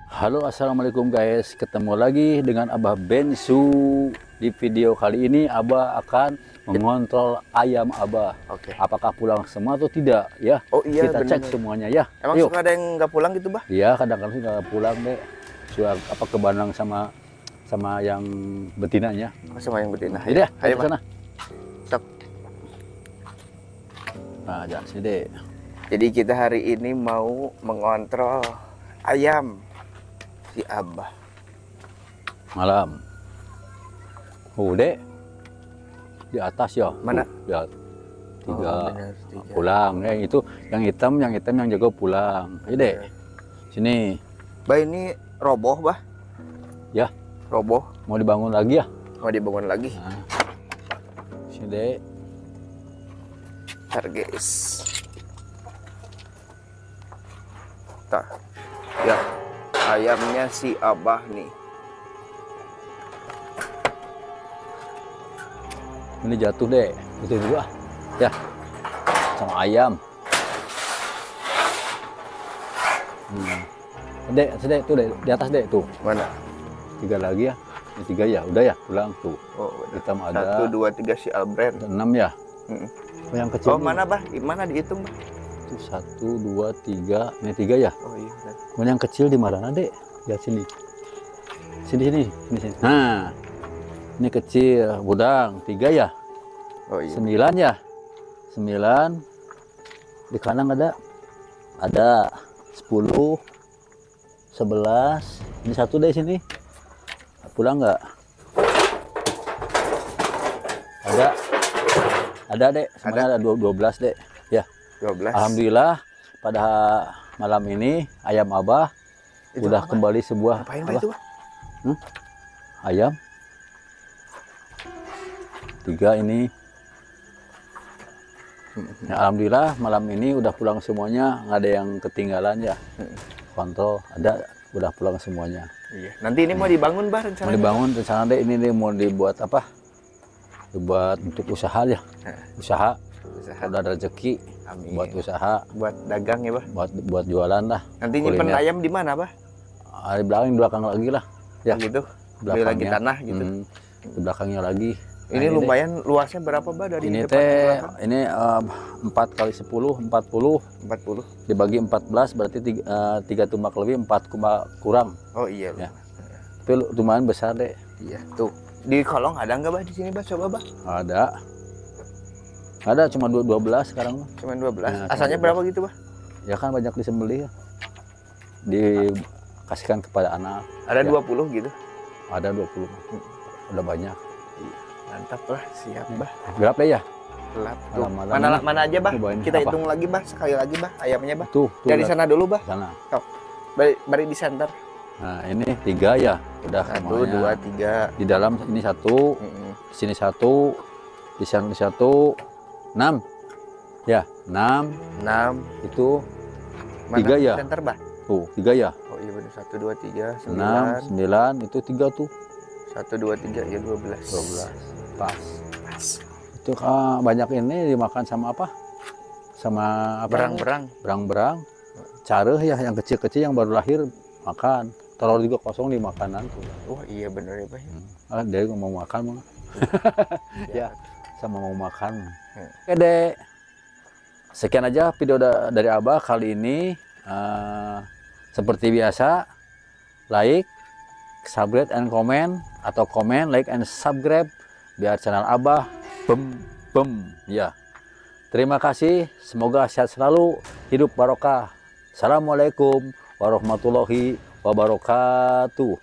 Halo, assalamualaikum guys, ketemu lagi dengan Abah Bensu. Di video kali ini Abah akan mengontrol ayam Abah. Oke. Apakah pulang semua atau tidak ya? Oh iya, Kita cek bener. semuanya ya. Emang Yuk. suka ada yang nggak pulang gitu, Bah? Iya, kadang-kadang nggak pulang deh. Sudah apa ke Bandung sama yang betinanya. Oh, sama yang betina. Jadi ya, Ayo, ke Bah. sana. Sok. Nah, jangan sini deh. Jadi kita hari ini mau mengontrol ayam si Abah. Malam. Dek. Di atas ya. Mana? Ya. Tiga. Oh, bener, tiga. Pulang. Itu yang hitam yang jago pulang. Ayo dek. Sini. Bah, ini roboh, Bah. Ya. Roboh. Mau dibangun lagi ya? Mau dibangun lagi. Nah. Sini dek. Ntar, guys. Tah. Ya. Ayamnya si Abah nih. Ini jatuh dek. Itu dulu ah. Ya. Sama ayam. Dek, dek tuh dek, di atas dek tuh. Mana? Tiga lagi ya. Ini tiga ya. Udah ya, pulang tuh. Oh, bener. Hitam ada. 1, 2, 3 si Albert. 6 ya. Mm. Oh, yang kecil. Oh, mana, Bah? Gimana dihitung, Bah? Itu 1, 2, 3. Ini 3 ya. Oh iya, bener. Kemudian yang kecil di mana dek? Lihat sini. Sini. Nah, ini kecil, budang 3 ya. Oh iya. 9 ya. 9. Di kanan ada 10, 11. Ini satu deh sini. Pulang nggak? Ada dek. Semuanya ada 12 dek. Ya. 12. Alhamdulillah pada malam ini ayam Abah Itu udah apa? kembali sebuah Apain, Bah, itu, Bah? ayam 3 ini. Ya, alhamdulillah malam ini udah pulang semuanya, nggak ada yang ketinggalan ya. Kontrol ada, udah pulang semuanya. Iya. Nanti ini mau dibangun, Bah, rencananya? Mau dibangun rencana deh ini nih, mau dibuat apa? Dibuat untuk usaha ya. Usaha. Usaha. Udah ada rezeki. Amin. Buat usaha, Buat dagang ya, Bah. buat jualan lah. Nanti nyimpen Kuliner. ayam di mana, Bah? Di belakang lagi lah. Ya. Oh, gitu. Beli lagi Belakangnya. tanah gitu. Di belakangnya lagi. Ini Nah, lumayan luasnya berapa, Bah, dari ini depan ke teh belakang? ini 4 kali 10 40 40. dibagi 14 berarti 3 tumbak lebih 4 kurang. Oh iya, Ya. ya. Tapi lumayan besar deh. Iya, tuh. Di kolong ada nggak, Bah, di sini, Bah? Coba, Bah. Ada cuma 12 sekarang mah. Cuman 12. Ya, Asalnya cuma berapa gitu, Bah? Ya kan banyak disembelih ya. Dikasihkan kepada anak. Ada Ya. 20 gitu. Ada 20. Udah banyak. Mantap lah, siap, Bah. Berapa ya? Gelap tuh. Malam-malam Mana aja, Bah? cobain Kita apa? hitung lagi, Bah. Sekali lagi, Bah, ayamnya, Bah. Tuh Dari lihat. sana dulu, Bah. Sana. Bari di center. Nah, ini 3 ya. Udah 1, semuanya. 2, 3. Di dalam ini 1, di sini 1, di sana 1, 6. Ya, 6 6. itu Mana 3 ya. center, Bah? Tuh, 3 ya. Oh iya, benar. 1, 2, 3, 6, 9. 9 itu 3 tuh. 1, 2, 3, ya 12. 12. Pas. Pas. Itu banyak ini dimakan sama apa? Sama apa? Berang-berang. Berang-berang. Careh ya, yang kecil-kecil yang baru lahir makan. Taruh juga kosong di makanan tuh. Wah, iya bener ya, Bah. Dia mau makan mah. Ya, sama mau makan. Hmm. Oke dek. Sekian aja video dari Abah kali ini. Seperti biasa, like, subscribe, and comment, atau komen, like, and subscribe biar channel Abah ya. Terima kasih, semoga sehat selalu, hidup barokah. Assalamualaikum warahmatullahi wabarakatuh.